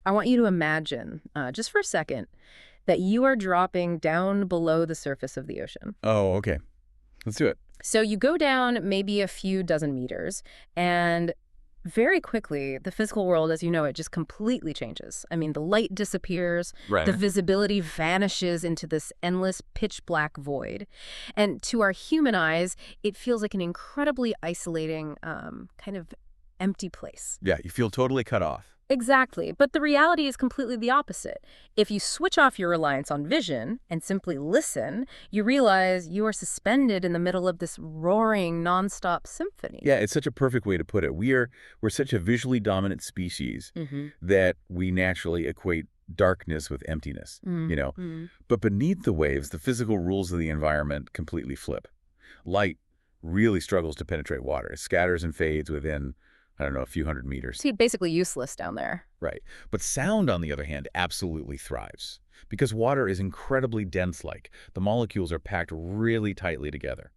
I want you to imagine, just for a second, that you are dropping down below the surface of the ocean. Oh, okay. Let's do it. So you go down maybe a few dozen meters, and very quickly, the physical world, as you know it, just completely changes. I mean, the light disappears, Right. the visibility vanishes into this endless pitch black void. And to our human eyes, it feels like an incredibly isolating, kind of empty place. Yeah, you feel totally cut off. Exactly. But the reality is completely the opposite. If you switch off your reliance on vision and simply listen, you realize you are suspended in the middle of this roaring, nonstop symphony. Yeah, it's such a perfect way to put it. We're such a visually dominant species that we naturally equate darkness with emptiness, But beneath the waves, the physical rules of the environment completely flip. Light really struggles to penetrate water. It scatters and fades within, I don't know, a few hundred meters. So you're basically useless down there. Right. But sound, on the other hand, absolutely thrives. Because water is incredibly dense-like. The molecules are packed really tightly together.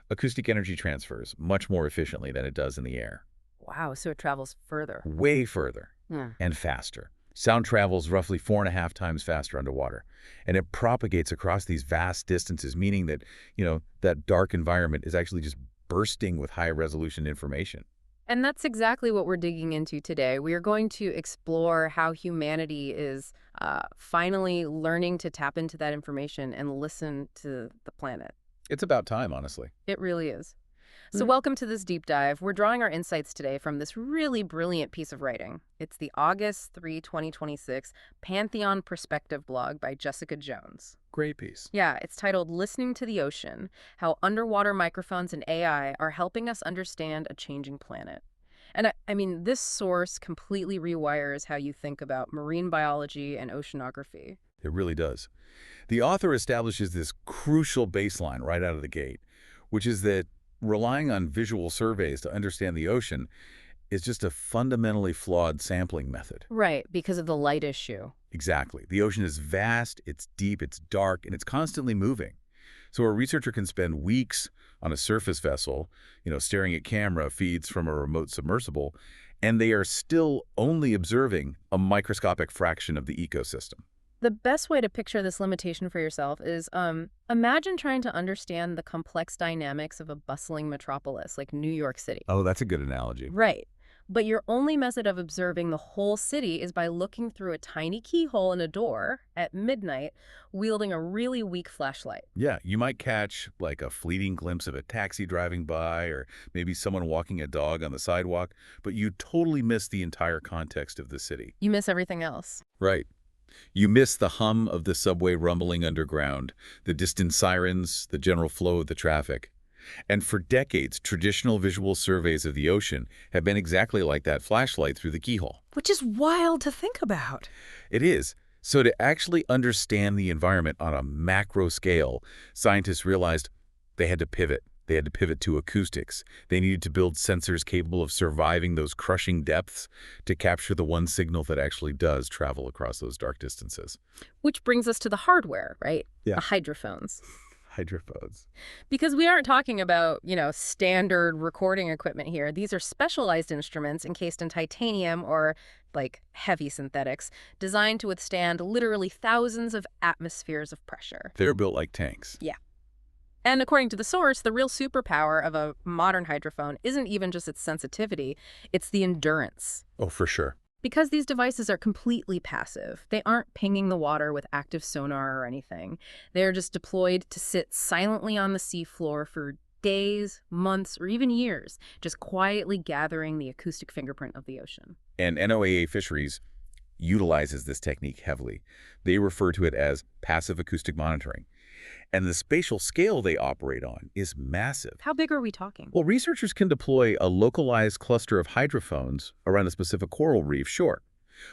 Acoustic energy transfers much more efficiently than it does in the air. Wow, so it travels further. Way further Yeah. and faster. Sound travels roughly 4.5 times faster underwater. And it propagates across these vast distances, meaning that, that dark environment is actually just bursting with high-resolution information. And that's exactly what we're digging into today. We are going to explore how humanity is finally learning to tap into that information and listen to the planet. It's about time, honestly. It really is. So welcome to this deep dive. We're drawing our insights today from this really brilliant piece of writing. It's the August 3, 2026 Pantheon Perspective blog by Jessica Jones. Great piece. Yeah, it's titled Listening to the Ocean, How Underwater Microphones and AI Are Helping Us Understand a Changing Planet. And I mean, this source completely rewires how you think about marine biology and oceanography. It really does. The author establishes this crucial baseline right out of the gate, which is that relying on visual surveys to understand the ocean is just a fundamentally flawed sampling method. Right, because of the light issue. Exactly. The ocean is vast, it's deep, it's dark, and it's constantly moving. So a researcher can spend weeks on a surface vessel, staring at camera feeds from a remote submersible, and they are still only observing a microscopic fraction of the ecosystem. The best way to picture this limitation for yourself is imagine trying to understand the complex dynamics of a bustling metropolis like New York City. Oh, that's a good analogy. Right. But your only method of observing the whole city is by looking through a tiny keyhole in a door at midnight, wielding a really weak flashlight. Yeah, you might catch like a fleeting glimpse of a taxi driving by or maybe someone walking a dog on the sidewalk, but you totally miss the entire context of the city. You miss everything else. Right. You miss the hum of the subway rumbling underground, the distant sirens, the general flow of the traffic. And for decades, traditional visual surveys of the ocean have been exactly like that flashlight through the keyhole. Which is wild to think about. It is. So to actually understand the environment on a macro scale, scientists realized they had to pivot. They had to pivot to acoustics. They needed to build sensors capable of surviving those crushing depths to capture the one signal that actually does travel across those dark distances. Which brings us to the hardware, right? Yeah. The hydrophones. Hydrophones. Because we aren't talking about, standard recording equipment here. These are specialized instruments encased in titanium or, heavy synthetics, designed to withstand literally thousands of atmospheres of pressure. They're built like tanks. Yeah. And according to the source, the real superpower of a modern hydrophone isn't even just its sensitivity, it's the endurance. Oh, for sure. Because these devices are completely passive, they aren't pinging the water with active sonar or anything. They're just deployed to sit silently on the seafloor for days, months, or even years, just quietly gathering the acoustic fingerprint of the ocean. And NOAA Fisheries utilizes this technique heavily. They refer to it as passive acoustic monitoring. And the spatial scale they operate on is massive. How big are we talking? Well, researchers can deploy a localized cluster of hydrophones around a specific coral reef, sure.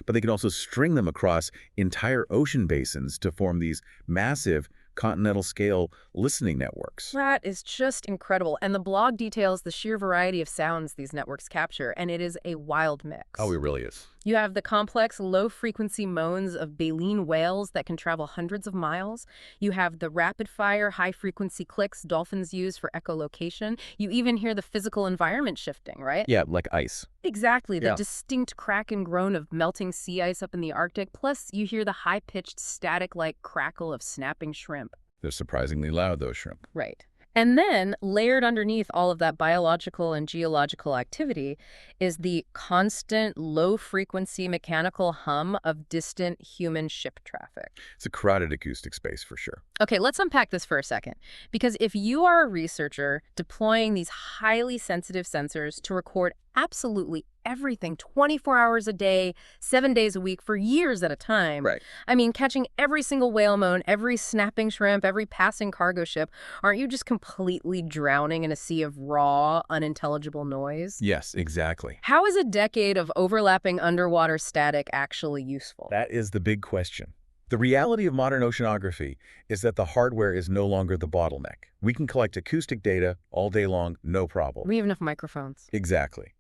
But they can also string them across entire ocean basins to form these massive continental-scale listening networks. That is just incredible. And the blog details the sheer variety of sounds these networks capture, and it is a wild mix. Oh, it really is. You have the complex low-frequency moans of baleen whales that can travel hundreds of miles. You have the rapid-fire, high-frequency clicks dolphins use for echolocation. You even hear the physical environment shifting, right? Yeah, like ice. Exactly, the Yeah. distinct crack and groan of melting sea ice up in the Arctic. Plus, you hear the high-pitched, static-like crackle of snapping shrimp. They're surprisingly loud, those shrimp. Right. And then, layered underneath all of that biological and geological activity is the constant low-frequency mechanical hum of distant human ship traffic. It's a crowded acoustic space for sure. Okay, let's unpack this for a second. Because if you are a researcher deploying these highly sensitive sensors to record absolutely everything 24 hours a day, 7 days a week for years at a time. Right. I mean, catching every single whale moan, every snapping shrimp, every passing cargo ship, aren't you just completely drowning in a sea of raw, unintelligible noise? Yes, exactly. How is a decade of overlapping underwater static actually useful? That is the big question. The reality of modern oceanography is that the hardware is no longer the bottleneck. We can collect acoustic data all day long, no problem. We have enough microphones. Exactly.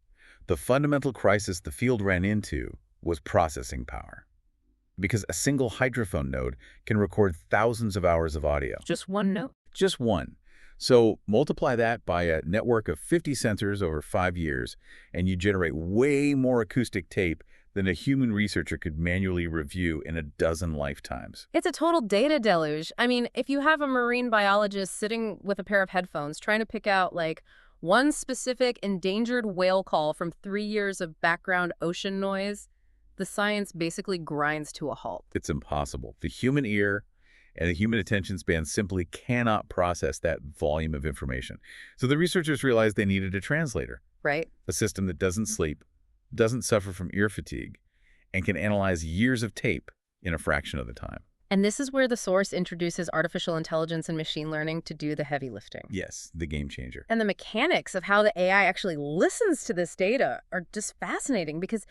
The fundamental crisis the field ran into was processing power. Because a single hydrophone node can record thousands of hours of audio. Just one note? Just one. So multiply that by a network of 50 sensors over 5 years, and you generate way more acoustic tape than a human researcher could manually review in a dozen lifetimes. It's a total data deluge. I mean, if you have a marine biologist sitting with a pair of headphones trying to pick out, like, one specific endangered whale call from 3 years of background ocean noise, the science basically grinds to a halt. It's impossible. The human ear and the human attention span simply cannot process that volume of information. So the researchers realized they needed a translator, Right? a system that doesn't sleep, doesn't suffer from ear fatigue, and can analyze years of tape in a fraction of the time. And this is where the source introduces artificial intelligence and machine learning to do the heavy lifting. Yes, the game changer. And the mechanics of how the AI actually listens to this data are just fascinating, because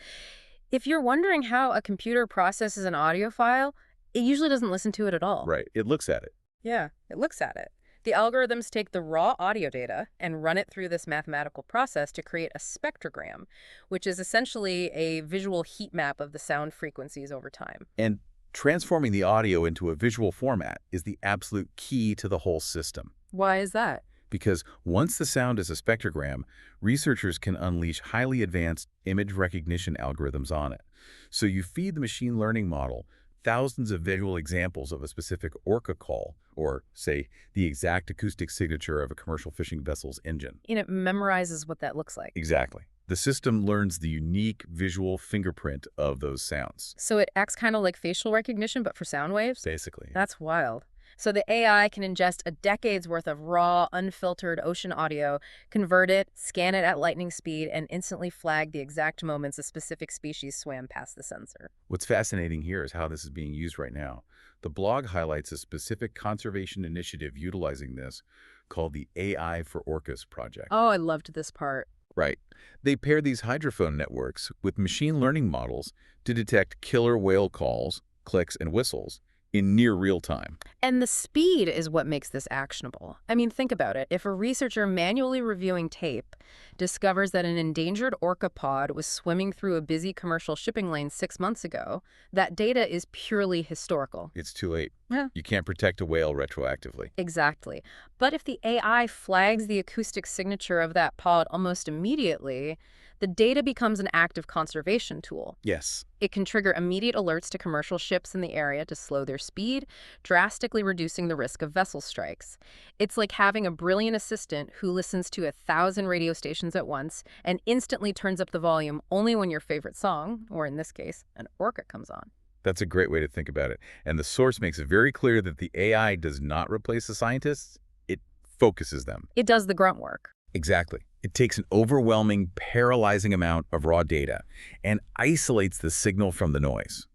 if you're wondering how a computer processes an audio file, it usually doesn't listen to it at all. Right. It looks at it. Yeah, it looks at it. The algorithms take the raw audio data and run it through this mathematical process to create a spectrogram, which is essentially a visual heat map of the sound frequencies over time. And transforming the audio into a visual format is the absolute key to the whole system. Why is that? Because once the sound is a spectrogram, researchers can unleash highly advanced image recognition algorithms on it. So you feed the machine learning model thousands of visual examples of a specific orca call, or, say, the exact acoustic signature of a commercial fishing vessel's engine. And it memorizes what that looks like. Exactly. The system learns the unique visual fingerprint of those sounds. So it acts kind of like facial recognition, but for sound waves? Basically. That's wild. So the AI can ingest a decade's worth of raw, unfiltered ocean audio, convert it, scan it at lightning speed, and instantly flag the exact moments a specific species swam past the sensor. What's fascinating here is how this is being used right now. The blog highlights a specific conservation initiative utilizing this called the AI for Orcas project. Oh, I loved this part. Right. They pair these hydrophone networks with machine learning models to detect killer whale calls, clicks, and whistles in near real time. And the speed is what makes this actionable. I mean, think about it. If a researcher manually reviewing tape discovers that an endangered orca pod was swimming through a busy commercial shipping lane 6 months ago, that data is purely historical. It's too late. Yeah. You can't protect a whale retroactively. Exactly. But if the AI flags the acoustic signature of that pod almost immediately, the data becomes an active conservation tool. Yes. It can trigger immediate alerts to commercial ships in the area to slow their speed, drastically reducing the risk of vessel strikes. It's like having a brilliant assistant who listens to 1,000 radio stations at once and instantly turns up the volume only when your favorite song, or in this case, an orca, comes on. That's a great way to think about it. And the source makes it very clear that the AI does not replace the scientists. It focuses them. It does the grunt work. Exactly. It takes an overwhelming, paralyzing amount of raw data and isolates the signal from the noise.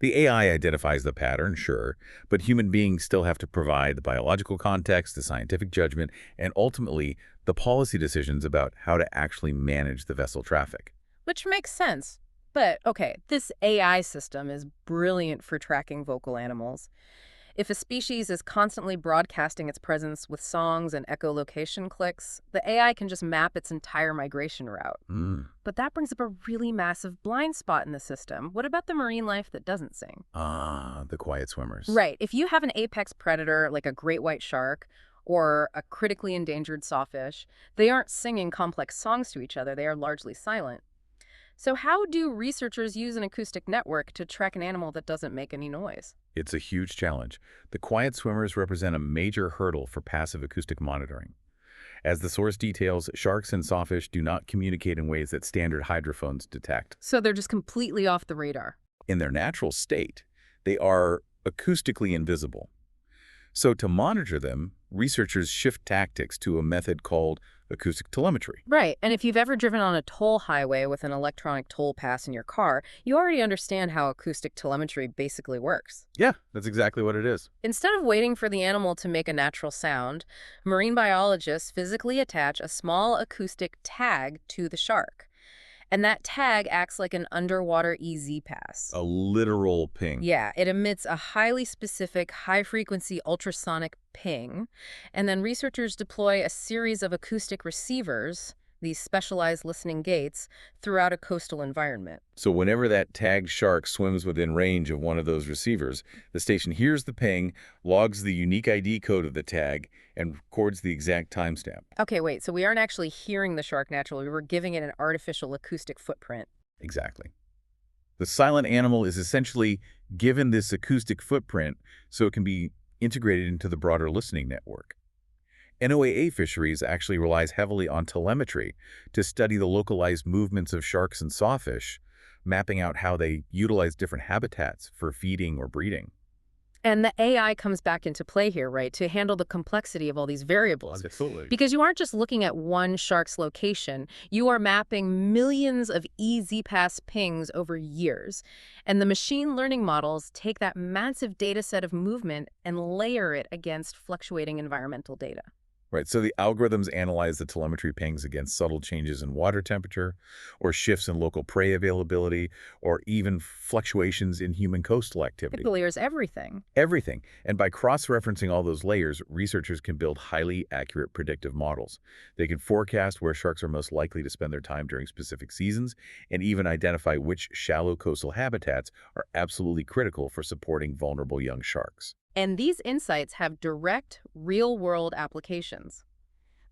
The AI identifies the pattern, sure, but human beings still have to provide the biological context, the scientific judgment, and ultimately the policy decisions about how to actually manage the vessel traffic. Which makes sense. But, okay, this AI system is brilliant for tracking vocal animals. If a species is constantly broadcasting its presence with songs and echolocation clicks, the AI can just map its entire migration route. But that brings up a really massive blind spot in the system. What about the marine life that doesn't sing? Ah, the quiet swimmers. Right. If you have an apex predator like a great white shark or a critically endangered sawfish, they aren't singing complex songs to each other. They are largely silent. So how do researchers use an acoustic network to track an animal that doesn't make any noise? It's a huge challenge. The quiet swimmers represent a major hurdle for passive acoustic monitoring. As the source details, sharks and sawfish do not communicate in ways that standard hydrophones detect. So they're just completely off the radar. In their natural state, they are acoustically invisible. So to monitor them, researchers shift tactics to a method called acoustic telemetry. Right. And if you've ever driven on a toll highway with an electronic toll pass in your car, you already understand how acoustic telemetry basically works. Yeah, that's exactly what it is. Instead of waiting for the animal to make a natural sound, marine biologists physically attach a small acoustic tag to the shark. And that tag acts like an underwater EZ pass. A literal ping. Yeah, it emits a highly specific, high-frequency ultrasonic ping, and then researchers deploy a series of acoustic receivers, these specialized listening gates, throughout a coastal environment. So whenever that tagged shark swims within range of one of those receivers, the station hears the ping, logs the unique ID code of the tag, and records the exact timestamp. Okay, wait, so we aren't actually hearing the shark naturally, we're giving it an artificial acoustic footprint. Exactly. The silent animal is essentially given this acoustic footprint so it can be integrated into the broader listening network. NOAA fisheries actually relies heavily on telemetry to study the localized movements of sharks and sawfish, mapping out how they utilize different habitats for feeding or breeding. And the AI comes back into play here, right, to handle the complexity of all these variables. Absolutely. Because you aren't just looking at one shark's location, you are mapping millions of EZ pass pings over years. And the machine learning models take that massive data set of movement and layer it against fluctuating environmental data. Right, so the algorithms analyze the telemetry pings against subtle changes in water temperature, or shifts in local prey availability, or even fluctuations in human coastal activity. It layers everything. Everything. And by cross-referencing all those layers, researchers can build highly accurate predictive models. They can forecast where sharks are most likely to spend their time during specific seasons, and even identify which shallow coastal habitats are absolutely critical for supporting vulnerable young sharks. And these insights have direct, real-world applications.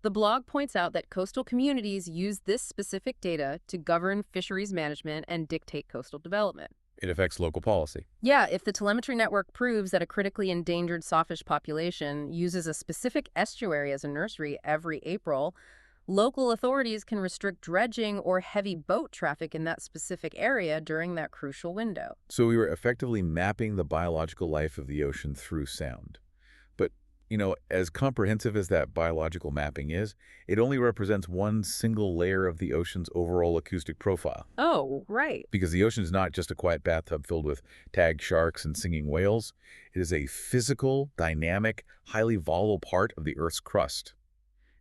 The blog points out that coastal communities use this specific data to govern fisheries management and dictate coastal development. It affects local policy. Yeah, if the telemetry network proves that a critically endangered sawfish population uses a specific estuary as a nursery every April, local authorities can restrict dredging or heavy boat traffic in that specific area during that crucial window. So we were effectively mapping the biological life of the ocean through sound. But, as comprehensive as that biological mapping is, it only represents one single layer of the ocean's overall acoustic profile. Oh, right. Because the ocean is not just a quiet bathtub filled with tagged sharks and singing whales. It is a physical, dynamic, highly volatile part of the Earth's crust.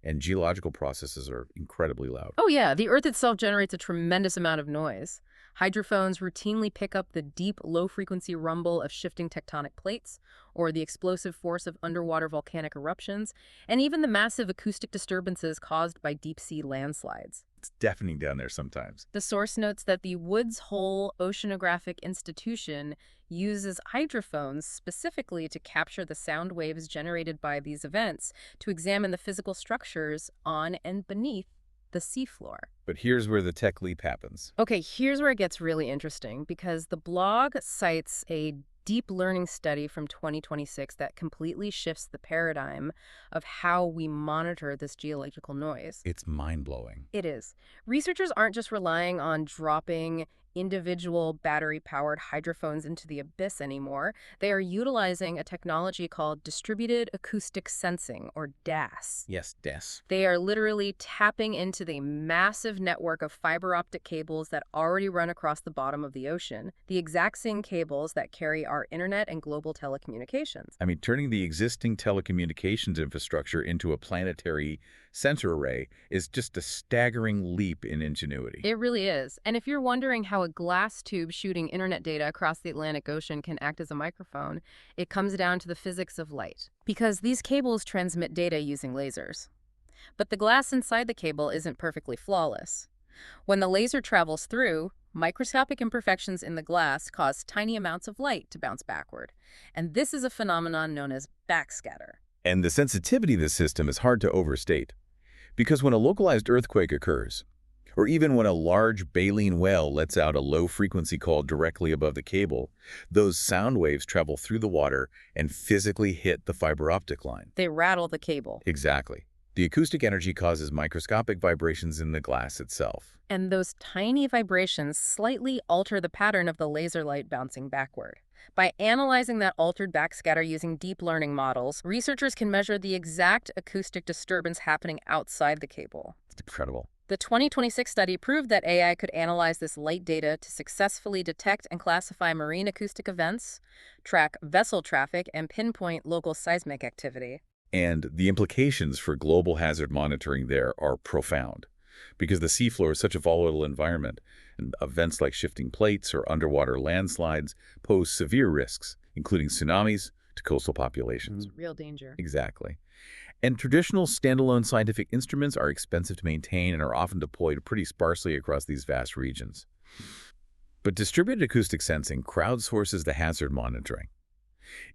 And geological processes are incredibly loud. Oh yeah, the Earth itself generates a tremendous amount of noise. Hydrophones routinely pick up the deep, low-frequency rumble of shifting tectonic plates, or the explosive force of underwater volcanic eruptions, and even the massive acoustic disturbances caused by deep-sea landslides. It's deafening down there sometimes. The source notes that the Woods Hole Oceanographic Institution uses hydrophones specifically to capture the sound waves generated by these events to examine the physical structures on and beneath the seafloor. But here's where the tech leap happens. Okay, here's where it gets really interesting, because the blog cites a deep learning study from 2026 that completely shifts the paradigm of how we monitor this geological noise. It's mind-blowing. It is. Researchers aren't just relying on dropping individual battery-powered hydrophones into the abyss anymore. They are utilizing a technology called distributed acoustic sensing, or DAS. Yes, DAS. They are literally tapping into the massive network of fiber optic cables that already run across the bottom of the ocean, the exact same cables that carry our internet and global telecommunications. I mean, turning the existing telecommunications infrastructure into a planetary sensor array is just a staggering leap in ingenuity. It really is. And if you're wondering how a glass tube shooting internet data across the Atlantic Ocean can act as a microphone, it comes down to the physics of light. Because these cables transmit data using lasers. But the glass inside the cable isn't perfectly flawless. When the laser travels through, microscopic imperfections in the glass cause tiny amounts of light to bounce backward. And this is a phenomenon known as backscatter. And the sensitivity of this system is hard to overstate. Because when a localized earthquake occurs, or even when a large baleen whale lets out a low-frequency call directly above the cable, those sound waves travel through the water and physically hit the fiber optic line. They rattle the cable. Exactly. The acoustic energy causes microscopic vibrations in the glass itself. And those tiny vibrations slightly alter the pattern of the laser light bouncing backward. By analyzing that altered backscatter using deep learning models, researchers can measure the exact acoustic disturbance happening outside the cable. It's incredible. The 2026 study proved that AI could analyze this light data to successfully detect and classify marine acoustic events, track vessel traffic, and pinpoint local seismic activity. And the implications for global hazard monitoring there are profound. Because the seafloor is such a volatile environment, and events like shifting plates or underwater landslides pose severe risks, including tsunamis to coastal populations. Real danger. Exactly. And traditional standalone scientific instruments are expensive to maintain and are often deployed pretty sparsely across these vast regions. But distributed acoustic sensing crowdsources the hazard monitoring.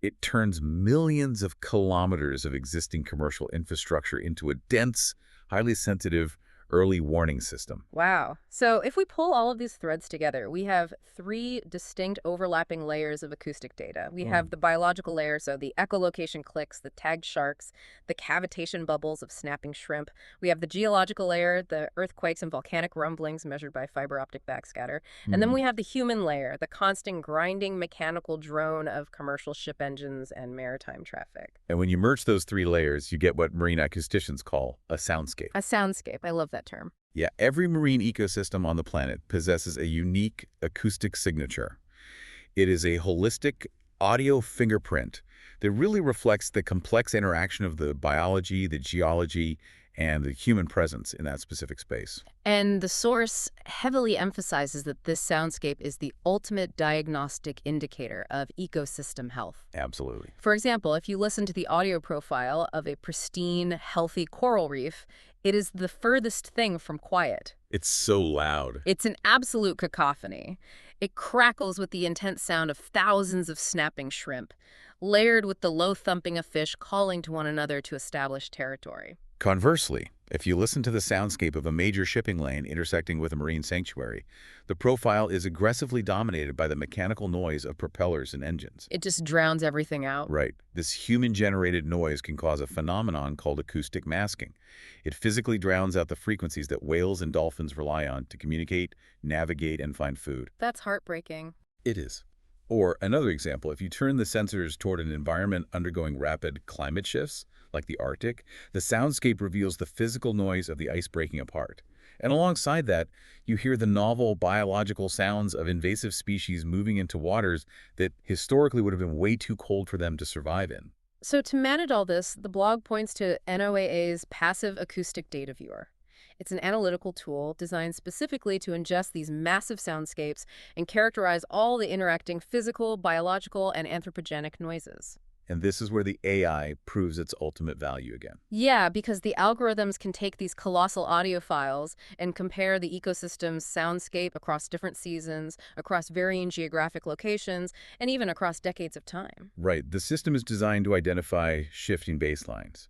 It turns millions of kilometers of existing commercial infrastructure into a dense, highly sensitive, early warning system. Wow. So if we pull all of these threads together, we have three distinct overlapping layers of acoustic data. We have the biological layer, so the echolocation clicks, the tagged sharks, the cavitation bubbles of snapping shrimp. We have the geological layer, the earthquakes and volcanic rumblings measured by fiber optic backscatter. And then we have the human layer, the constant grinding mechanical drone of commercial ship engines and maritime traffic. And when you merge those three layers, you get what marine acousticians call a soundscape. A soundscape. I love that term. Yeah, every marine ecosystem on the planet possesses a unique acoustic signature. It is a holistic audio fingerprint that really reflects the complex interaction of the biology, the geology, and the human presence in that specific space. And the source heavily emphasizes that this soundscape is the ultimate diagnostic indicator of ecosystem health. Absolutely. For example, if you listen to the audio profile of a pristine, healthy coral reef, it is the furthest thing from quiet. It's so loud. It's an absolute cacophony. It crackles with the intense sound of thousands of snapping shrimp, layered with the low thumping of fish calling to one another to establish territory. Conversely, if you listen to the soundscape of a major shipping lane intersecting with a marine sanctuary, the profile is aggressively dominated by the mechanical noise of propellers and engines. It just drowns everything out. Right. This human-generated noise can cause a phenomenon called acoustic masking. It physically drowns out the frequencies that whales and dolphins rely on to communicate, navigate, and find food. That's heartbreaking. It is. Or another example, if you turn the sensors toward an environment undergoing rapid climate shifts, like the Arctic, the soundscape reveals the physical noise of the ice breaking apart. And alongside that, you hear the novel biological sounds of invasive species moving into waters that historically would have been way too cold for them to survive in. So to manage all this, the blog points to NOAA's Passive Acoustic Data Viewer. It's an analytical tool designed specifically to ingest these massive soundscapes and characterize all the interacting physical, biological, and anthropogenic noises. And this is where the AI proves its ultimate value again. Yeah, because the algorithms can take these colossal audio files and compare the ecosystem's soundscape across different seasons, across varying geographic locations, and even across decades of time. Right. The system is designed to identify shifting baselines.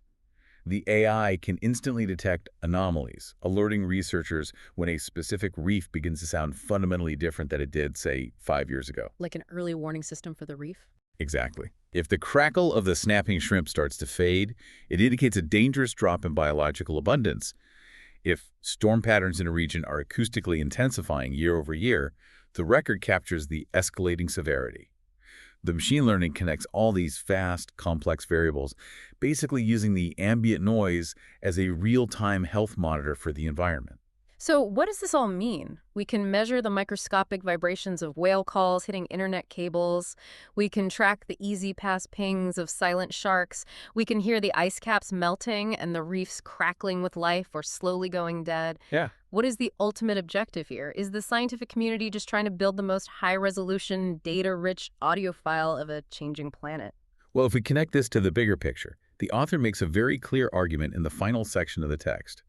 The AI can instantly detect anomalies, alerting researchers when a specific reef begins to sound fundamentally different than it did, say, 5 years ago. Like an early warning system for the reef? Exactly. If the crackle of the snapping shrimp starts to fade, it indicates a dangerous drop in biological abundance. If storm patterns in a region are acoustically intensifying year over year, the record captures the escalating severity. The machine learning connects all these fast, complex variables, basically using the ambient noise as a real-time health monitor for the environment. So what does this all mean? We can measure the microscopic vibrations of whale calls hitting internet cables. We can track the easy pass pings of silent sharks. We can hear the ice caps melting and the reefs crackling with life or slowly going dead. Yeah. What is the ultimate objective here? Is the scientific community just trying to build the most high-resolution, data-rich audio file of a changing planet? Well, if we connect this to the bigger picture, the author makes a very clear argument in the final section of the text.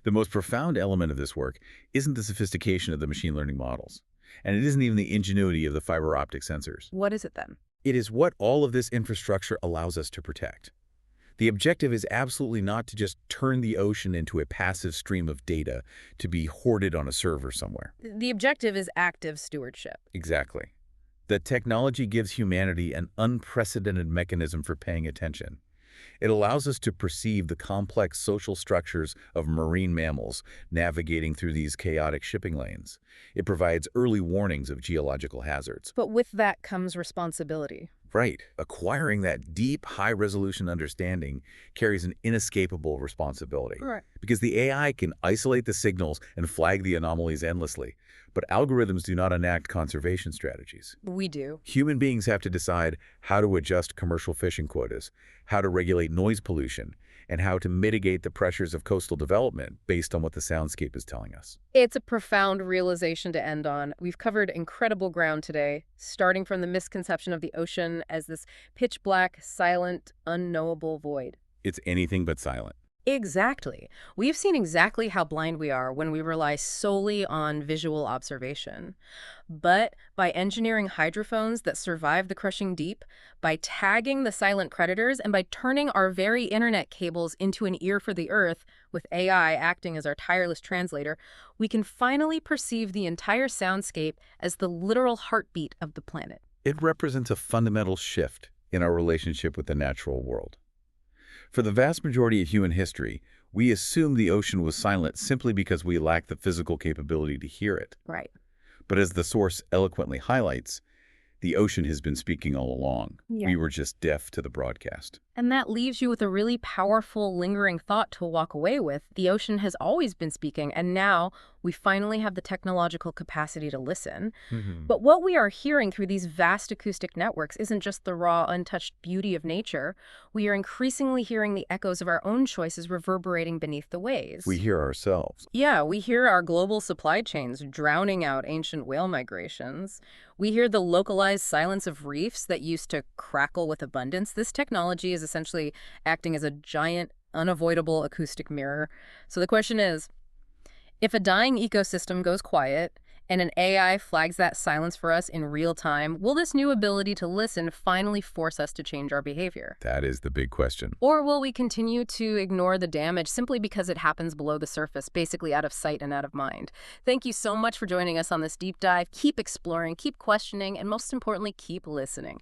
The most profound element of this work isn't the sophistication of the machine learning models, and it isn't even the ingenuity of the fiber optic sensors. What is it then? It is what all of this infrastructure allows us to protect. The objective is absolutely not to just turn the ocean into a passive stream of data to be hoarded on a server somewhere. The objective is active stewardship. Exactly. The technology gives humanity an unprecedented mechanism for paying attention. It allows us to perceive the complex social structures of marine mammals navigating through these chaotic shipping lanes. It provides early warnings of geological hazards. But with that comes responsibility. Right. Acquiring that deep, high-resolution understanding carries an inescapable responsibility. Right. Because the AI can isolate the signals and flag the anomalies endlessly, but algorithms do not enact conservation strategies. We do. Human beings have to decide how to adjust commercial fishing quotas, how to regulate noise pollution, and how to mitigate the pressures of coastal development based on what the soundscape is telling us. It's a profound realization to end on. We've covered incredible ground today, starting from the misconception of the ocean as this pitch black, silent, unknowable void. It's anything but silent. Exactly. We've seen exactly how blind we are when we rely solely on visual observation. But by engineering hydrophones that survive the crushing deep, by tagging the silent predators, and by turning our very internet cables into an ear for the earth, with AI acting as our tireless translator, we can finally perceive the entire soundscape as the literal heartbeat of the planet. It represents a fundamental shift in our relationship with the natural world. For the vast majority of human history, we assumed the ocean was silent simply because we lacked the physical capability to hear it. Right. But as the source eloquently highlights, the ocean has been speaking all along. Yeah. We were just deaf to the broadcast. And that leaves you with a really powerful, lingering thought to walk away with. The ocean has always been speaking, and now we finally have the technological capacity to listen. But what we are hearing through these vast acoustic networks isn't just the raw, untouched beauty of nature. We are increasingly hearing the echoes of our own choices reverberating beneath the waves. We hear ourselves. Yeah, we hear our global supply chains drowning out ancient whale migrations. We hear the localized silence of reefs that used to crackle with abundance. This technology is essentially acting as a giant, unavoidable acoustic mirror. So the question is, if a dying ecosystem goes quiet and an AI flags that silence for us in real time, will this new ability to listen finally force us to change our behavior? That is the big question. Or will we continue to ignore the damage simply because it happens below the surface, basically out of sight and out of mind? Thank you so much for joining us on this deep dive. Keep exploring, keep questioning, and most importantly, keep listening.